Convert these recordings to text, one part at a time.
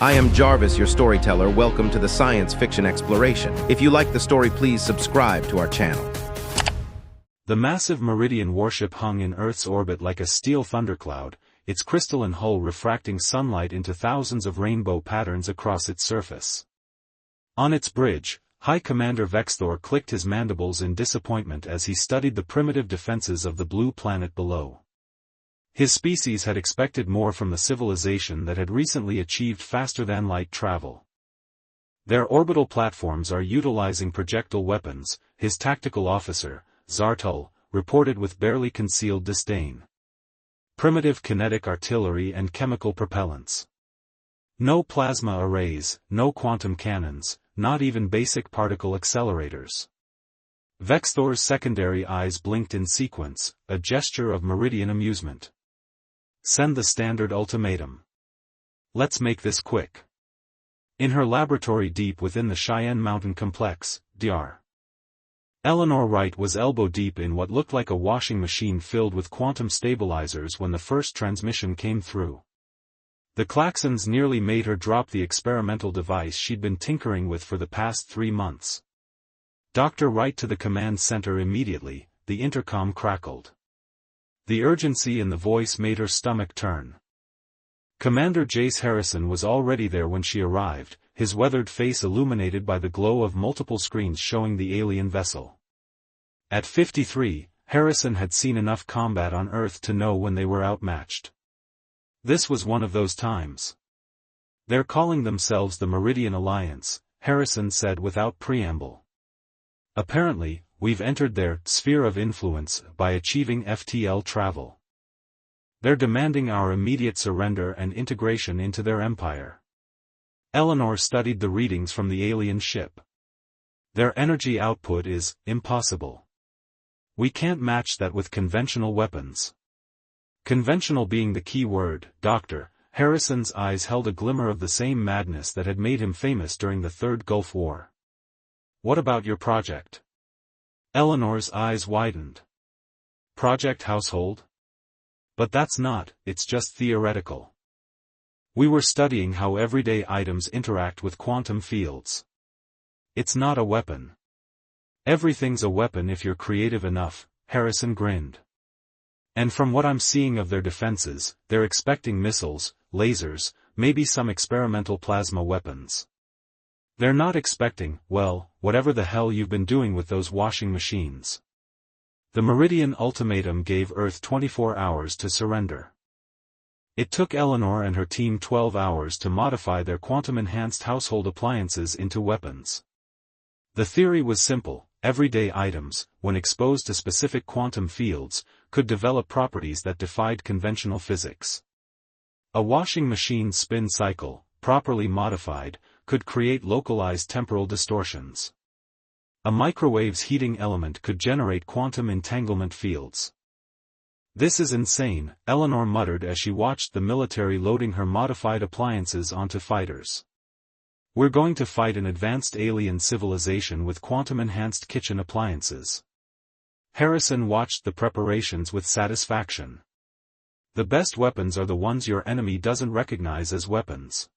I am Jarvis, your storyteller. Welcome to the Science Fiction Exploration. If you like the story, please subscribe to our channel. The massive Meridian warship hung in Earth's orbit like a steel thundercloud, its crystalline hull refracting sunlight into thousands of rainbow patterns across its surface. On its bridge, High Commander Vexthor clicked his mandibles in disappointment as he studied the primitive defenses of the blue planet below. His species had expected more from the civilization that had recently achieved faster-than-light travel. Their orbital platforms are utilizing projectile weapons, his tactical officer, Zartul, reported with barely concealed disdain. Primitive kinetic artillery and chemical propellants. No plasma arrays, no quantum cannons, not even basic particle accelerators. Vexthor's secondary eyes blinked in sequence, a gesture of Meridian amusement. Send the standard ultimatum. Let's make this quick. In her laboratory deep within the Cheyenne Mountain Complex, Dr. Eleanor Wright was elbow-deep in what looked like a washing machine filled with quantum stabilizers when the first transmission came through. The klaxons nearly made her drop the experimental device she'd been tinkering with for the past 3 months. Dr. Wright to the command center immediately, the intercom crackled. The urgency in the voice made her stomach turn. Commander Jace Harrison was already there when she arrived, his weathered face illuminated by the glow of multiple screens showing the alien vessel. At 53, Harrison had seen enough combat on Earth to know when they were outmatched. This was one of those times. They're calling themselves the Meridian Alliance, Harrison said without preamble. Apparently, we've entered their sphere of influence by achieving FTL travel. They're demanding our immediate surrender and integration into their empire. Eleanor studied the readings from the alien ship. Their energy output is impossible. We can't match that with conventional weapons. Conventional being the key word, Dr. Harrison's eyes held a glimmer of the same madness that had made him famous during the Third Gulf War. What about your project? Eleanor's eyes widened. Project Household? But that's not, it's just theoretical. We were studying how everyday items interact with quantum fields. It's not a weapon. Everything's a weapon if you're creative enough, Harrison grinned. And from what I'm seeing of their defenses, they're expecting missiles, lasers, maybe some experimental plasma weapons. They're not expecting, well, whatever the hell you've been doing with those washing machines. The Meridian ultimatum gave Earth 24 hours to surrender. It took Eleanor and her team 12 hours to modify their quantum-enhanced household appliances into weapons. The theory was simple: everyday items, when exposed to specific quantum fields, could develop properties that defied conventional physics. A washing machine's spin cycle, properly modified, could create localized temporal distortions. A microwave's heating element could generate quantum entanglement fields. This is insane, Eleanor muttered as she watched the military loading her modified appliances onto fighters. We're going to fight an advanced alien civilization with quantum-enhanced kitchen appliances. Harrison watched the preparations with satisfaction. The best weapons are the ones your enemy doesn't recognize as weapons.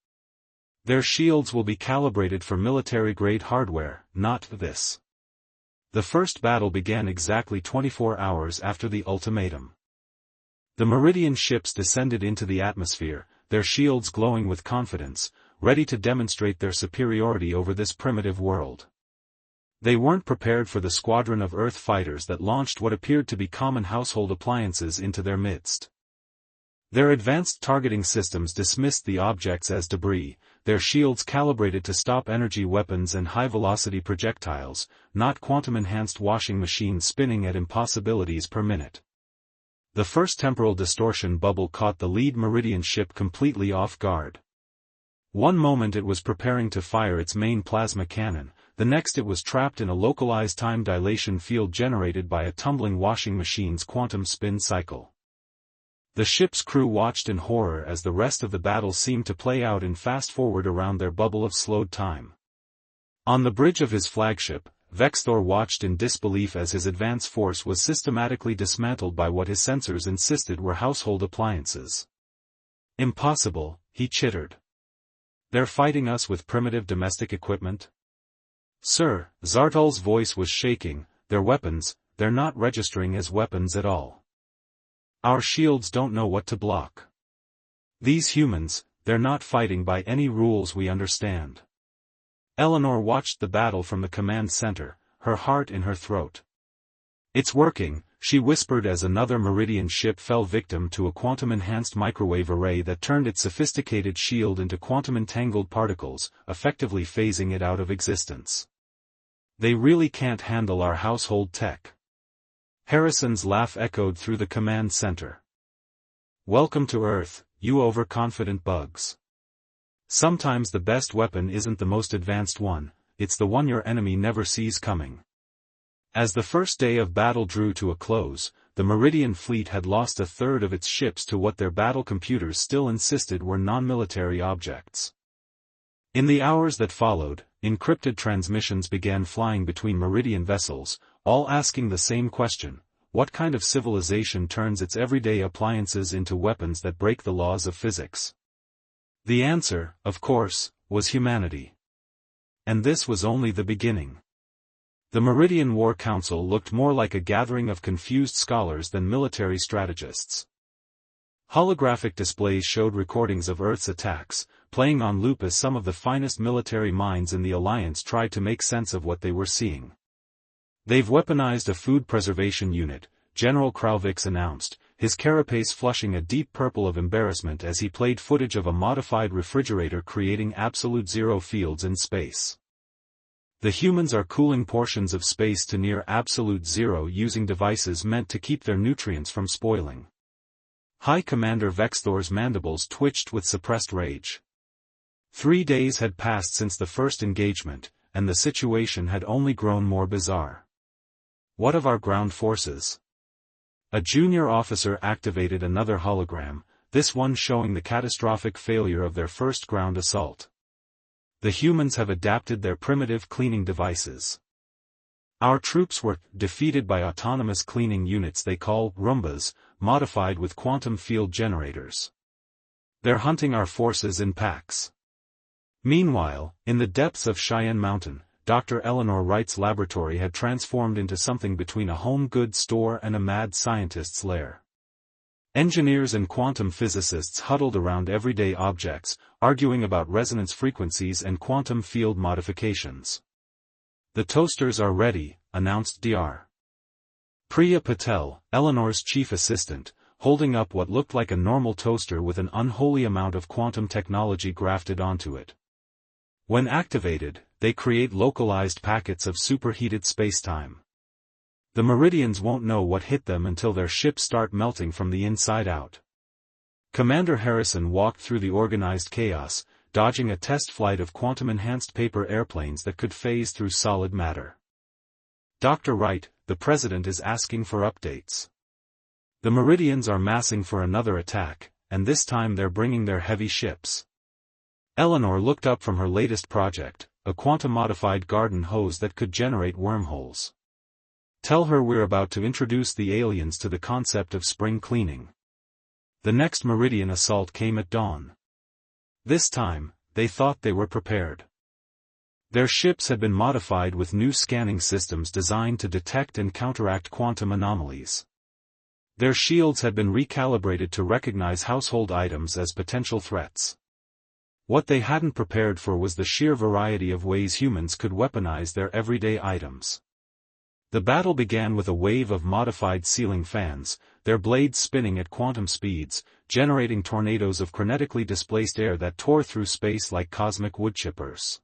Their shields will be calibrated for military-grade hardware, not this. The first battle began exactly 24 hours after the ultimatum. The Meridian ships descended into the atmosphere, their shields glowing with confidence, ready to demonstrate their superiority over this primitive world. They weren't prepared for the squadron of Earth fighters that launched what appeared to be common household appliances into their midst. Their advanced targeting systems dismissed the objects as debris, their shields calibrated to stop energy weapons and high-velocity projectiles, not quantum-enhanced washing machines spinning at impossibilities per minute. The first temporal distortion bubble caught the lead Meridian ship completely off guard. One moment it was preparing to fire its main plasma cannon, the next it was trapped in a localized time dilation field generated by a tumbling washing machine's quantum spin cycle. The ship's crew watched in horror as the rest of the battle seemed to play out in fast-forward around their bubble of slowed time. On the bridge of his flagship, Vexthor watched in disbelief as his advance force was systematically dismantled by what his sensors insisted were household appliances. Impossible, he chittered. They're fighting us with primitive domestic equipment? Sir, Zartal's voice was shaking, their weapons, they're not registering as weapons at all. Our shields don't know what to block. These humans, they're not fighting by any rules we understand. Eleanor watched the battle from the command center, her heart in her throat. It's working, she whispered as another Meridian ship fell victim to a quantum-enhanced microwave array that turned its sophisticated shield into quantum-entangled particles, effectively phasing it out of existence. They really can't handle our household tech. Harrison's laugh echoed through the command center. Welcome to Earth, you overconfident bugs. Sometimes the best weapon isn't the most advanced one, it's the one your enemy never sees coming. As the first day of battle drew to a close, the Meridian fleet had lost a third of its ships to what their battle computers still insisted were non-military objects. In the hours that followed, encrypted transmissions began flying between Meridian vessels, all asking the same question: what kind of civilization turns its everyday appliances into weapons that break the laws of physics? The answer, of course, was humanity. And this was only the beginning. The Meridian War Council looked more like a gathering of confused scholars than military strategists. Holographic displays showed recordings of Earth's attacks, playing on loop as some of the finest military minds in the Alliance tried to make sense of what they were seeing. They've weaponized a food preservation unit, General Krauvix announced, his carapace flushing a deep purple of embarrassment as he played footage of a modified refrigerator creating absolute zero fields in space. The humans are cooling portions of space to near absolute zero using devices meant to keep their nutrients from spoiling. High Commander Vexthor's mandibles twitched with suppressed rage. 3 days had passed since the first engagement, and the situation had only grown more bizarre. What of our ground forces? A junior officer activated another hologram, this one showing the catastrophic failure of their first ground assault. The humans have adapted their primitive cleaning devices. Our troops were defeated by autonomous cleaning units they call Roombas, modified with quantum field generators. They're hunting our forces in packs. Meanwhile, in the depths of Cheyenne Mountain, Dr. Eleanor Wright's laboratory had transformed into something between a home goods store and a mad scientist's lair. Engineers and quantum physicists huddled around everyday objects, arguing about resonance frequencies and quantum field modifications. The toasters are ready, announced Dr. Priya Patel, Eleanor's chief assistant, holding up what looked like a normal toaster with an unholy amount of quantum technology grafted onto it. When activated, they create localized packets of superheated spacetime. The Meridians won't know what hit them until their ships start melting from the inside out. Commander Harrison walked through the organized chaos, dodging a test flight of quantum-enhanced paper airplanes that could phase through solid matter. Dr. Wright, the president is asking for updates. The Meridians are massing for another attack, and this time they're bringing their heavy ships. Eleanor looked up from her latest project, a quantum-modified garden hose that could generate wormholes. Tell her we're about to introduce the aliens to the concept of spring cleaning. The next Meridian assault came at dawn. This time, they thought they were prepared. Their ships had been modified with new scanning systems designed to detect and counteract quantum anomalies. Their shields had been recalibrated to recognize household items as potential threats. What they hadn't prepared for was the sheer variety of ways humans could weaponize their everyday items. The battle began with a wave of modified ceiling fans, their blades spinning at quantum speeds, generating tornadoes of kinetically displaced air that tore through space like cosmic woodchippers.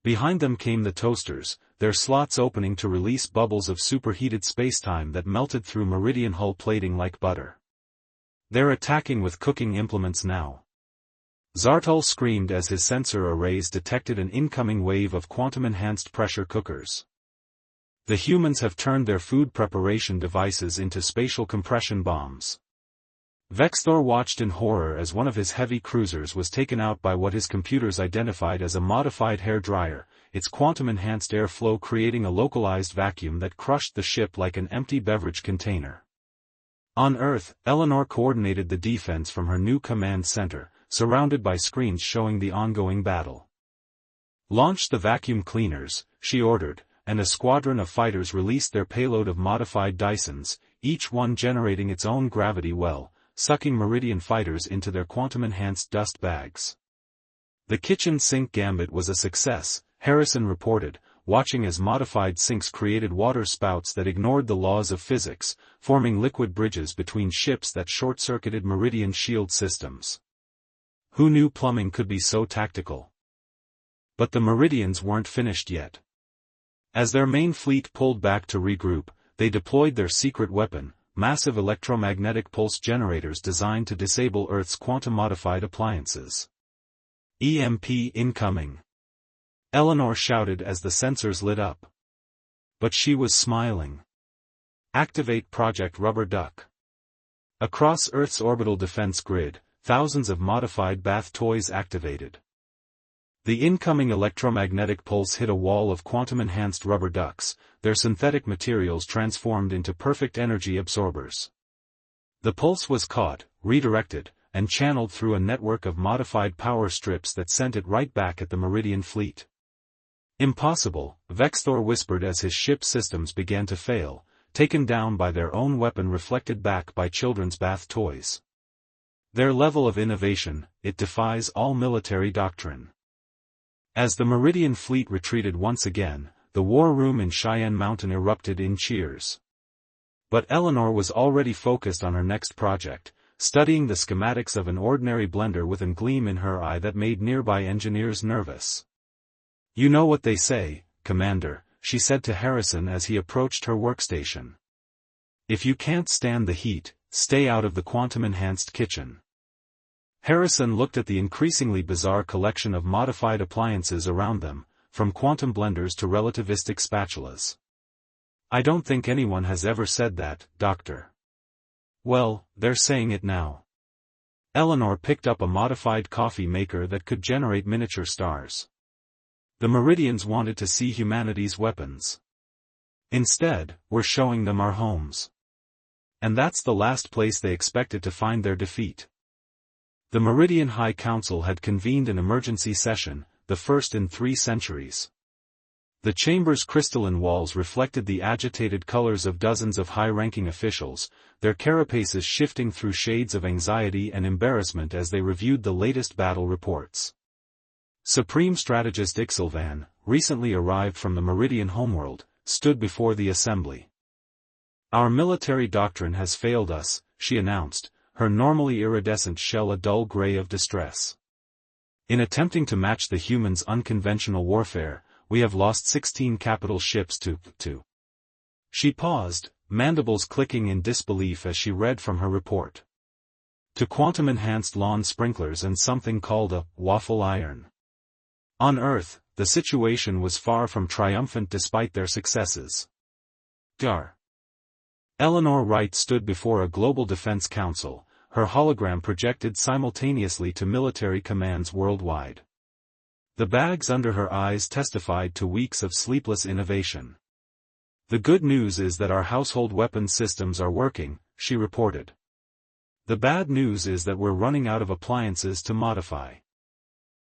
Behind them came the toasters, their slots opening to release bubbles of superheated spacetime that melted through Meridian hull plating like butter. They're attacking with cooking implements now. Zartal screamed as his sensor arrays detected an incoming wave of quantum-enhanced pressure cookers. The humans have turned their food preparation devices into spatial compression bombs. Vexthor watched in horror as one of his heavy cruisers was taken out by what his computers identified as a modified hair dryer, its quantum-enhanced airflow creating a localized vacuum that crushed the ship like an empty beverage container. On Earth, Eleanor coordinated the defense from her new command center, surrounded by screens showing the ongoing battle. "Launch the vacuum cleaners," she ordered, and a squadron of fighters released their payload of modified Dysons, each one generating its own gravity well, sucking Meridian fighters into their quantum-enhanced dust bags. The kitchen sink gambit was a success, Harrison reported, watching as modified sinks created water spouts that ignored the laws of physics, forming liquid bridges between ships that short-circuited Meridian shield systems. Who knew plumbing could be so tactical? But the Meridians weren't finished yet. As their main fleet pulled back to regroup, they deployed their secret weapon, massive electromagnetic pulse generators designed to disable Earth's quantum-modified appliances. "EMP incoming!" Eleanor shouted as the sensors lit up. But she was smiling. "Activate Project Rubber Duck." Across Earth's orbital defense grid, thousands of modified bath toys activated. The incoming electromagnetic pulse hit a wall of quantum-enhanced rubber ducks, their synthetic materials transformed into perfect energy absorbers. The pulse was caught, redirected, and channeled through a network of modified power strips that sent it right back at the Meridian fleet. "Impossible," Vexthor whispered as his ship systems began to fail, taken down by their own weapon reflected back by children's bath toys. Their level of innovation, it defies all military doctrine. As the Meridian fleet retreated once again, the war room in Cheyenne Mountain erupted in cheers. But Eleanor was already focused on her next project, studying the schematics of an ordinary blender with a gleam in her eye that made nearby engineers nervous. "You know what they say, Commander," she said to Harrison as he approached her workstation. "If you can't stand the heat, stay out of the quantum-enhanced kitchen." Harrison looked at the increasingly bizarre collection of modified appliances around them, from quantum blenders to relativistic spatulas. "I don't think anyone has ever said that, Doctor." "Well, they're saying it now." Eleanor picked up a modified coffee maker that could generate miniature stars. The Meridians wanted to see humanity's weapons. Instead, we're showing them our homes. And that's the last place they expected to find their defeat. The Meridian High Council had convened an emergency session, the first in 3 centuries. The chamber's crystalline walls reflected the agitated colors of dozens of high-ranking officials, their carapaces shifting through shades of anxiety and embarrassment as they reviewed the latest battle reports. Supreme Strategist Ixilvan, recently arrived from the Meridian homeworld, stood before the assembly. "Our military doctrine has failed us," she announced, her normally iridescent shell a dull gray of distress. "In attempting to match the humans' unconventional warfare, we have lost 16 capital ships to. She paused, mandibles clicking in disbelief as she read from her report. "To quantum-enhanced lawn sprinklers and something called a waffle iron." On Earth, the situation was far from triumphant despite their successes. Gar. Eleanor Wright stood before a global defense council, her hologram projected simultaneously to military commands worldwide. The bags under her eyes testified to weeks of sleepless innovation. "The good news is that our household weapons systems are working," she reported. "The bad news is that we're running out of appliances to modify.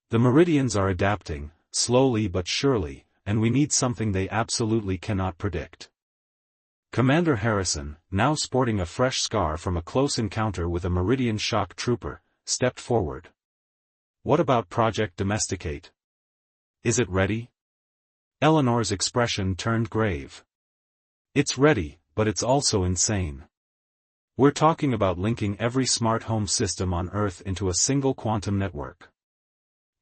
The Meridians are adapting, slowly but surely, and we need something they absolutely cannot predict." Commander Harrison, now sporting a fresh scar from a close encounter with a Meridian shock trooper, stepped forward. "What about Project Domesticate? Is it ready?" Eleanor's expression turned grave. "It's ready, but it's also insane. We're talking about linking every smart home system on Earth into a single quantum network.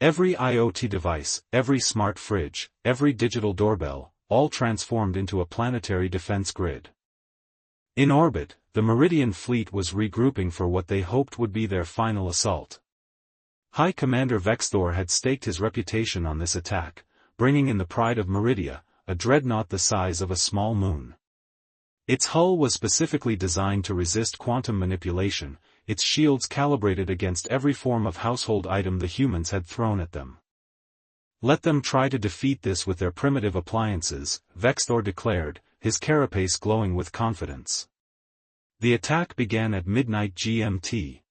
Every IoT device, every smart fridge, every digital doorbell, all transformed into a planetary defense grid." In orbit, the Meridian fleet was regrouping for what they hoped would be their final assault. High Commander Vexthor had staked his reputation on this attack, bringing in the pride of Meridia, a dreadnought the size of a small moon. Its hull was specifically designed to resist quantum manipulation, its shields calibrated against every form of household item the humans had thrown at them. "Let them try to defeat this with their primitive appliances," Vexthor declared, his carapace glowing with confidence. The attack began at midnight GMT.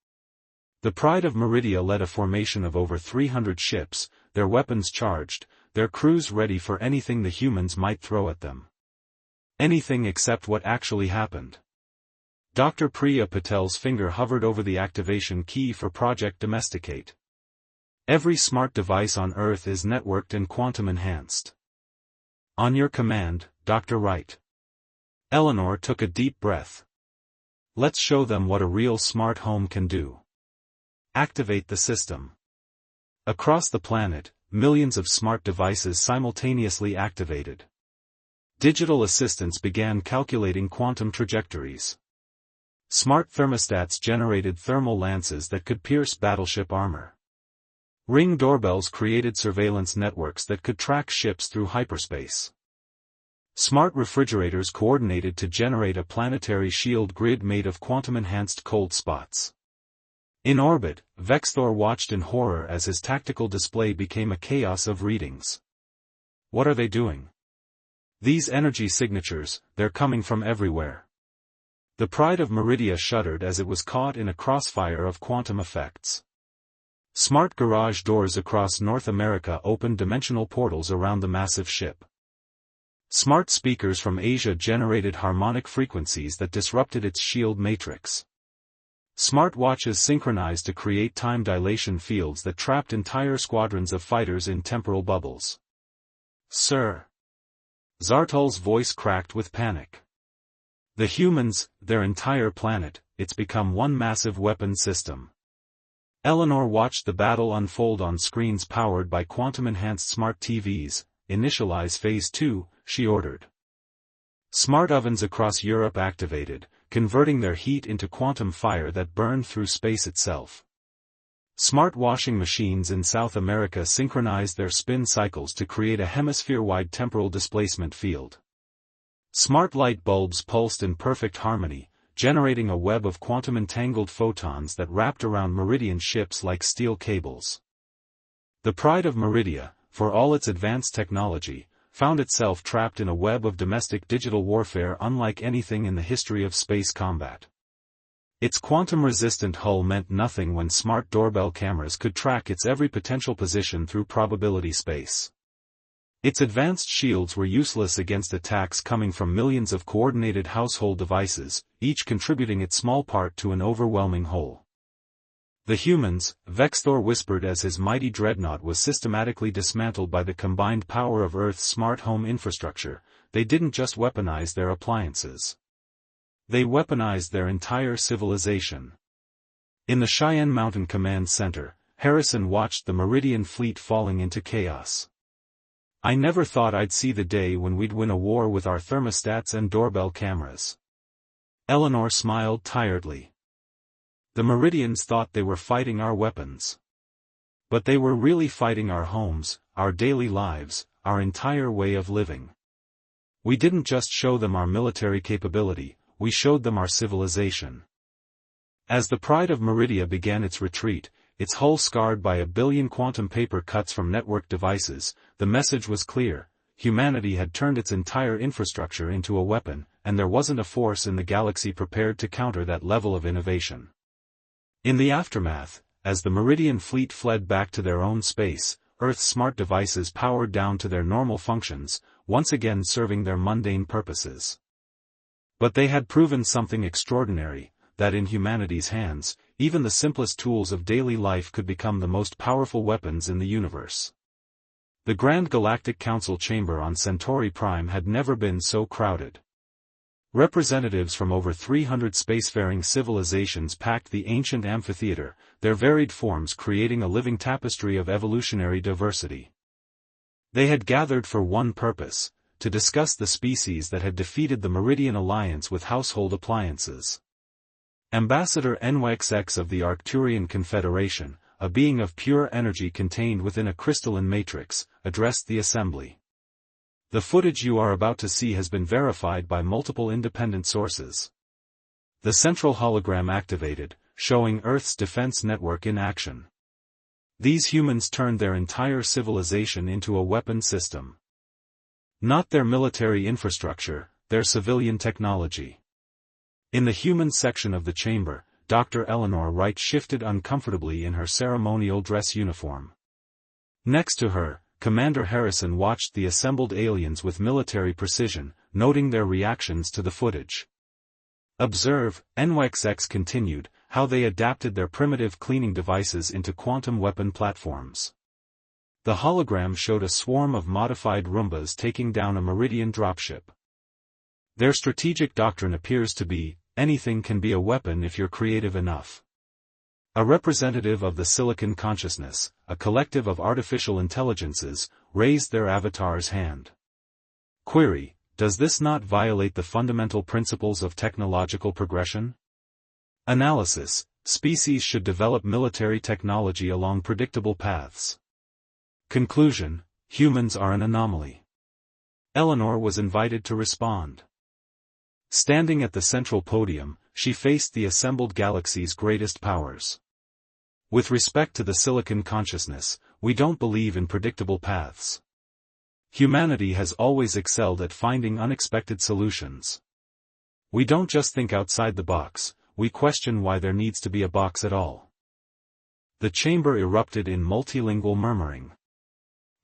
The Pride of Meridia led a formation of over 300 ships, their weapons charged, their crews ready for anything the humans might throw at them. Anything except what actually happened. Dr. Priya Patel's finger hovered over the activation key for Project Domesticate. Every smart device on Earth is networked and quantum-enhanced. On your command, Dr. Wright. Eleanor took a deep breath. Let's show them what a real smart home can do. Activate the system. Across the planet, millions of smart devices simultaneously activated. Digital assistants began calculating quantum trajectories. Smart thermostats generated thermal lances that could pierce battleship armor. Ring doorbells created surveillance networks that could track ships through hyperspace. Smart refrigerators coordinated to generate a planetary shield grid made of quantum-enhanced cold spots. In orbit, Vexthor watched in horror as his tactical display became a chaos of readings. What are they doing? These energy signatures, they're coming from everywhere. The Pride of Meridia shuddered as it was caught in a crossfire of quantum effects. Smart garage doors across North America opened dimensional portals around the massive ship. Smart speakers from Asia generated harmonic frequencies that disrupted its shield matrix. Smart watches synchronized to create time dilation fields that trapped entire squadrons of fighters in temporal bubbles. Sir. Zartal's voice cracked with panic. The humans, their entire planet, it's become one massive weapon system. Eleanor watched the battle unfold on screens powered by quantum-enhanced smart TVs. Initialize Phase 2, she ordered. Smart ovens across Europe activated, converting their heat into quantum fire that burned through space itself. Smart washing machines in South America synchronized their spin cycles to create a hemisphere-wide temporal displacement field. Smart light bulbs pulsed in perfect harmony, generating a web of quantum-entangled photons that wrapped around Meridian ships like steel cables. The Pride of Meridia, for all its advanced technology, found itself trapped in a web of domestic digital warfare unlike anything in the history of space combat. Its quantum-resistant hull meant nothing when smart doorbell cameras could track its every potential position through probability space. Its advanced shields were useless against attacks coming from millions of coordinated household devices, each contributing its small part to an overwhelming whole. The humans, Vexthor whispered as his mighty dreadnought was systematically dismantled by the combined power of Earth's smart home infrastructure, they didn't just weaponize their appliances. They weaponized their entire civilization. In the Cheyenne Mountain Command Center, Harrison watched the Meridian fleet falling into chaos. I never thought I'd see the day when we'd win a war with our thermostats and doorbell cameras. Eleanor smiled tiredly. The Meridians thought they were fighting our weapons. But they were really fighting our homes, our daily lives, our entire way of living. We didn't just show them our military capability, we showed them our civilization. As the Pride of Meridia began its retreat, its hull scarred by 1 billion quantum paper cuts from network devices, the message was clear: humanity had turned its entire infrastructure into a weapon, and there wasn't a force in the galaxy prepared to counter that level of innovation. In the aftermath, as the Meridian fleet fled back to their own space, Earth's smart devices powered down to their normal functions, once again serving their mundane purposes. But they had proven something extraordinary, that in humanity's hands, even the simplest tools of daily life could become the most powerful weapons in the universe. The Grand Galactic Council chamber on Centauri Prime had never been so crowded. Representatives from over 300 spacefaring civilizations packed the ancient amphitheater, their varied forms creating a living tapestry of evolutionary diversity. They had gathered for one purpose: to discuss the species that had defeated the Meridian alliance with household appliances. Ambassador Nwxx of the Arcturian Confederation, a being of pure energy contained within a crystalline matrix, addressed the assembly. The footage you are about to see has been verified by multiple independent sources. The central hologram activated, showing Earth's defense network in action. These humans turned their entire civilization into a weapon system. Not their military infrastructure, their civilian technology. In the human section of the chamber, Dr. Eleanor Wright shifted uncomfortably in her ceremonial dress uniform. Next to her, Commander Harrison watched the assembled aliens with military precision, noting their reactions to the footage. Observe, NYXX continued, how they adapted their primitive cleaning devices into quantum weapon platforms. The hologram showed a swarm of modified Roombas taking down a Meridian dropship. Their strategic doctrine appears to be, anything can be a weapon if you're creative enough. A representative of the Silicon Consciousness, a collective of artificial intelligences, raised their avatar's hand. Query: does this not violate the fundamental principles of technological progression? Analysis: species should develop military technology along predictable paths. Conclusion: humans are an anomaly. Eleanor was invited to respond. Standing at the central podium, she faced the assembled galaxy's greatest powers. With respect to the Silicon Consciousness, we don't believe in predictable paths. Humanity has always excelled at finding unexpected solutions. We don't just think outside the box, we question why there needs to be a box at all. The chamber erupted in multilingual murmuring.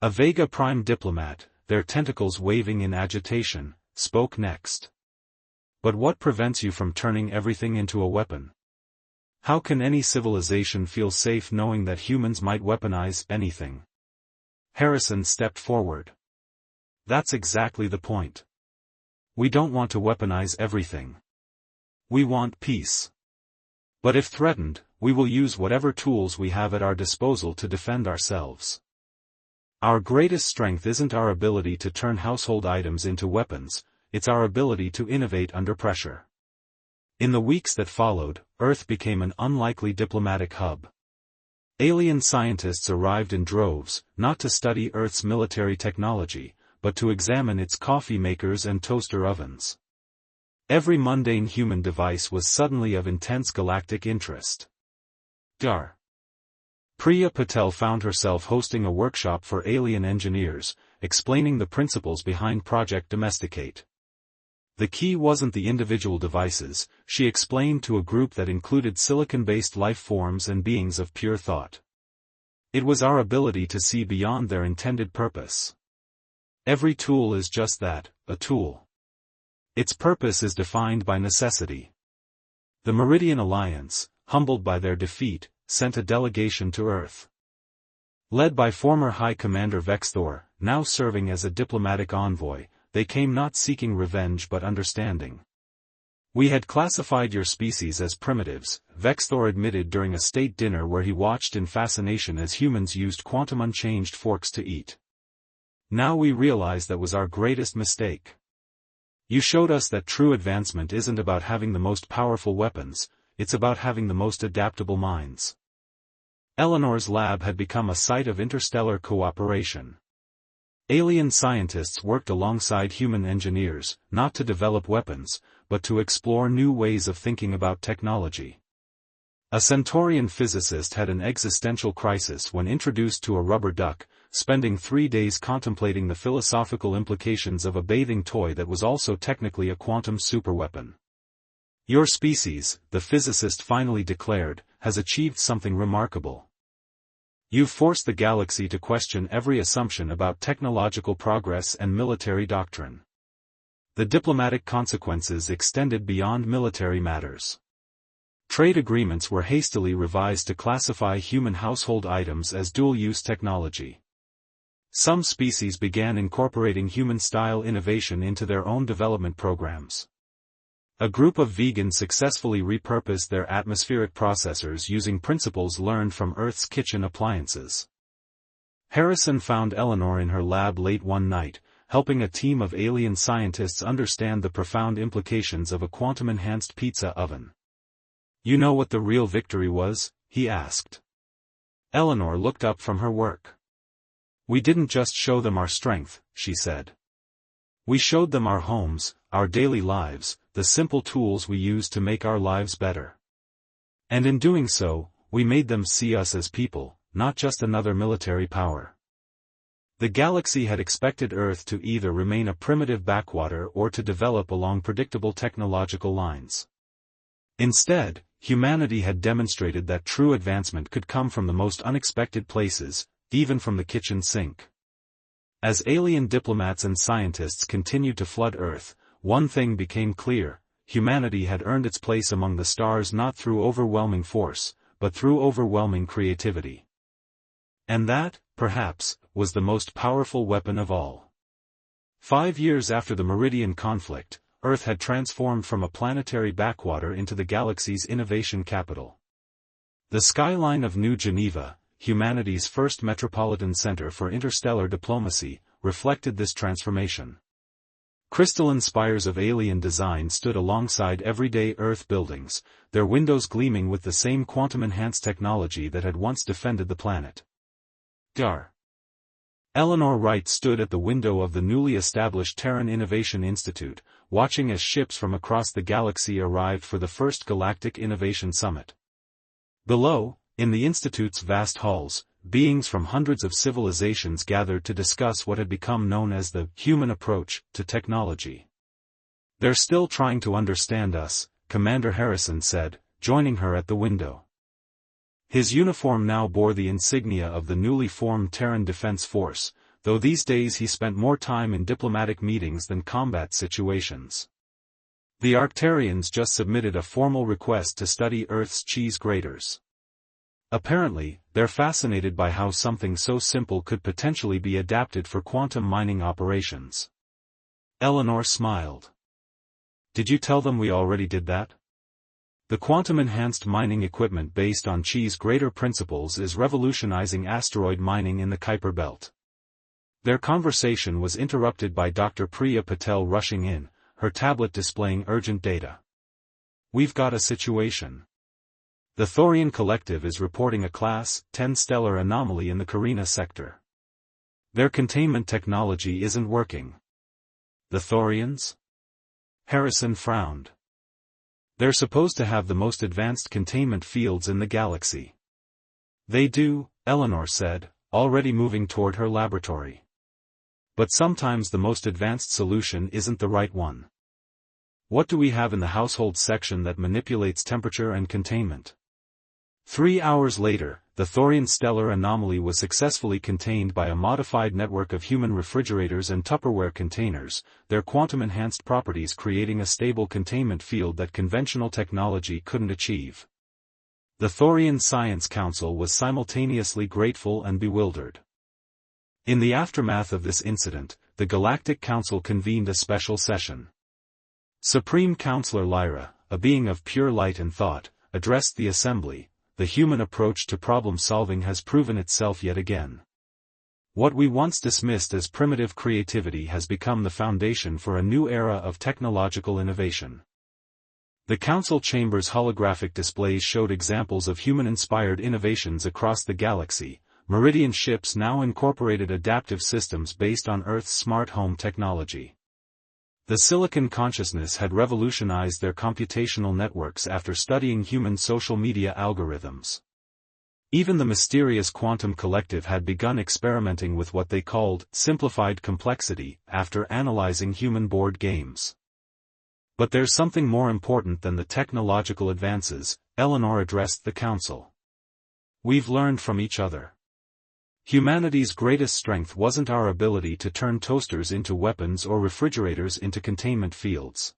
A Vega Prime diplomat, their tentacles waving in agitation, spoke next. But what prevents you from turning everything into a weapon? How can any civilization feel safe knowing that humans might weaponize anything? Harrison stepped forward. That's exactly the point. We don't want to weaponize everything. We want peace. But if threatened, we will use whatever tools we have at our disposal to defend ourselves. Our greatest strength isn't our ability to turn household items into weapons, it's our ability to innovate under pressure. In the weeks that followed, Earth became an unlikely diplomatic hub. Alien scientists arrived in droves, not to study Earth's military technology, but to examine its coffee makers and toaster ovens. Every mundane human device was suddenly of intense galactic interest. Dar. Priya Patel found herself hosting a workshop for alien engineers, explaining the principles behind Project Domesticate. The key wasn't the individual devices, she explained to a group that included silicon-based life forms and beings of pure thought. It was our ability to see beyond their intended purpose. Every tool is just that, a tool. Its purpose is defined by necessity. The Meridian Alliance, humbled by their defeat, sent a delegation to Earth. Led by former High Commander Vexthor, now serving as a diplomatic envoy, they came not seeking revenge but understanding. We had classified your species as primitives, Vexthor admitted during a state dinner where he watched in fascination as humans used quantum unchanged forks to eat. Now we realize that was our greatest mistake. You showed us that true advancement isn't about having the most powerful weapons, it's about having the most adaptable minds. Eleanor's lab had become a site of interstellar cooperation. Alien scientists worked alongside human engineers, not to develop weapons, but to explore new ways of thinking about technology. A Centaurian physicist had an existential crisis when introduced to a rubber duck, spending 3 days contemplating the philosophical implications of a bathing toy that was also technically a quantum superweapon. Your species, the physicist finally declared, has achieved something remarkable. You've forced the galaxy to question every assumption about technological progress and military doctrine. The diplomatic consequences extended beyond military matters. Trade agreements were hastily revised to classify human household items as dual-use technology. Some species began incorporating human-style innovation into their own development programs. A group of vegans successfully repurposed their atmospheric processors using principles learned from Earth's kitchen appliances. Harrison found Eleanor in her lab late one night, helping a team of alien scientists understand the profound implications of a quantum-enhanced pizza oven. You know what the real victory was? He asked. Eleanor looked up from her work. We didn't just show them our strength, she said. We showed them our homes, our daily lives, the simple tools we use to make our lives better. And in doing so, we made them see us as people, not just another military power. The galaxy had expected Earth to either remain a primitive backwater or to develop along predictable technological lines. Instead, humanity had demonstrated that true advancement could come from the most unexpected places, even from the kitchen sink. As alien diplomats and scientists continued to flood Earth, one thing became clear: humanity had earned its place among the stars not through overwhelming force, but through overwhelming creativity. And that, perhaps, was the most powerful weapon of all. 5 years after the Meridian conflict, Earth had transformed from a planetary backwater into the galaxy's innovation capital. The skyline of New Geneva, humanity's first metropolitan center for interstellar diplomacy, reflected this transformation. Crystalline spires of alien design stood alongside everyday Earth buildings, their windows gleaming with the same quantum-enhanced technology that had once defended the planet. Eleanor Wright stood at the window of the newly established Terran Innovation Institute, watching as ships from across the galaxy arrived for the first Galactic Innovation Summit. Below, in the Institute's vast halls, beings from hundreds of civilizations gathered to discuss what had become known as the human approach to technology. "They're still trying to understand us," Commander Harrison said, joining her at the window. His uniform now bore the insignia of the newly formed Terran Defense Force, though these days he spent more time in diplomatic meetings than combat situations. The Arcturians just submitted a formal request to study Earth's cheese graters. Apparently, they're fascinated by how something so simple could potentially be adapted for quantum mining operations. Eleanor smiled. "Did you tell them we already did that? The quantum-enhanced mining equipment based on cheese grater principles is revolutionizing asteroid mining in the Kuiper Belt." Their conversation was interrupted by Dr. Priya Patel rushing in, her tablet displaying urgent data. "We've got a situation. The Thorian Collective is reporting a Class 10 stellar anomaly in the Carina sector. Their containment technology isn't working." "The Thorians?" Harrison frowned. "They're supposed to have the most advanced containment fields in the galaxy." "They do," Eleanor said, already moving toward her laboratory. "But sometimes the most advanced solution isn't the right one. What do we have in the household section that manipulates temperature and containment?" 3 hours later, the Thorian stellar anomaly was successfully contained by a modified network of human refrigerators and Tupperware containers, their quantum-enhanced properties creating a stable containment field that conventional technology couldn't achieve. The Thorian Science Council was simultaneously grateful and bewildered. In the aftermath of this incident, the Galactic Council convened a special session. Supreme Counselor Lyra, a being of pure light and thought, addressed the assembly. "The human approach to problem-solving has proven itself yet again. What we once dismissed as primitive creativity has become the foundation for a new era of technological innovation." The council chamber's holographic displays showed examples of human-inspired innovations across the galaxy. Meridian ships now incorporated adaptive systems based on Earth's smart home technology. The Silicon Consciousness had revolutionized their computational networks after studying human social media algorithms. Even the mysterious Quantum Collective had begun experimenting with what they called simplified complexity after analyzing human board games. "But there's something more important than the technological advances," Eleanor addressed the council. "We've learned from each other. Humanity's greatest strength wasn't our ability to turn toasters into weapons or refrigerators into containment fields.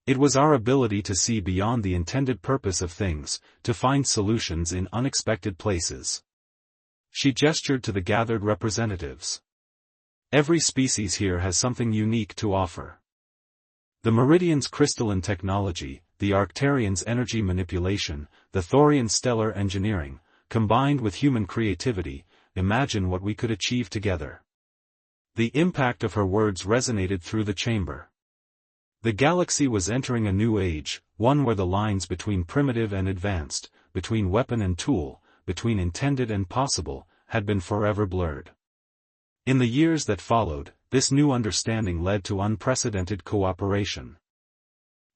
It was our ability to see beyond the intended purpose of things, to find solutions in unexpected places." She gestured to the gathered representatives. "Every species here has something unique to offer. The Meridian's crystalline technology, the Arcturians' energy manipulation, the Thorian stellar engineering, combined with human creativity. Imagine what we could achieve together." The impact of her words resonated through the chamber. The galaxy was entering a new age, one where the lines between primitive and advanced, between weapon and tool, between intended and possible, had been forever blurred. In the years that followed, this new understanding led to unprecedented cooperation.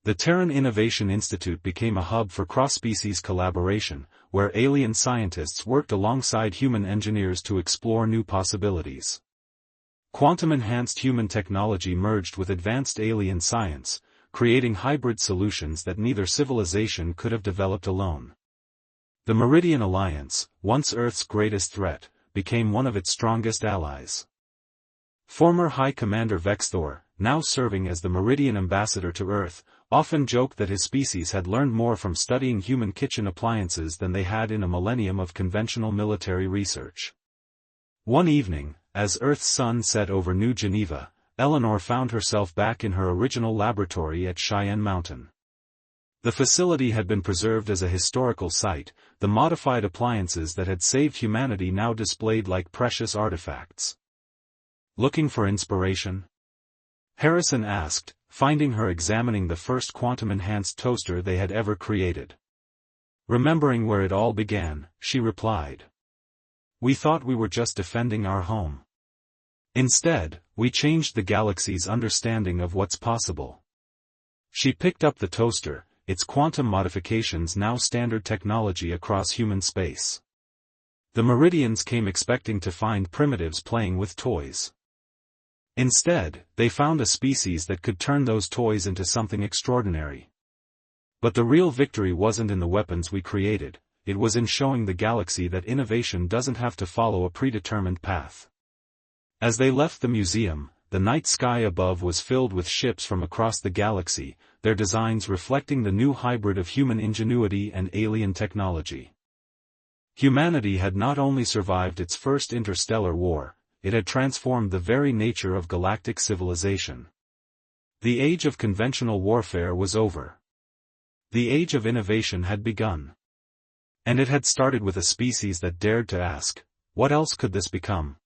The Terran Innovation Institute became a hub for cross-species collaboration, where alien scientists worked alongside human engineers to explore new possibilities. Quantum-enhanced human technology merged with advanced alien science, creating hybrid solutions that neither civilization could have developed alone. The Meridian Alliance, once Earth's greatest threat, became one of its strongest allies. Former High Commander Vexthor, now serving as the Meridian Ambassador to Earth, often joked that his species had learned more from studying human kitchen appliances than they had in a millennium of conventional military research. One evening, as Earth's sun set over New Geneva, Eleanor found herself back in her original laboratory at Cheyenne Mountain. The facility had been preserved as a historical site, the modified appliances that had saved humanity now displayed like precious artifacts. Looking for inspiration? Harrison asked, finding her examining the first quantum-enhanced toaster they had ever created. Remembering where it all began, she replied. We thought we were just defending our home. Instead, we changed the galaxy's understanding of what's possible. She picked up the toaster, its quantum modifications now standard technology across human space. The Meridians came expecting to find primitives playing with toys. Instead, they found a species that could turn those toys into something extraordinary. But the real victory wasn't in the weapons we created, it was in showing the galaxy that innovation doesn't have to follow a predetermined path. As they left the museum, the night sky above was filled with ships from across the galaxy, their designs reflecting the new hybrid of human ingenuity and alien technology. Humanity had not only survived its first interstellar war, it had transformed the very nature of galactic civilization. The age of conventional warfare was over. The age of innovation had begun. And it had started with a species that dared to ask, what else could this become?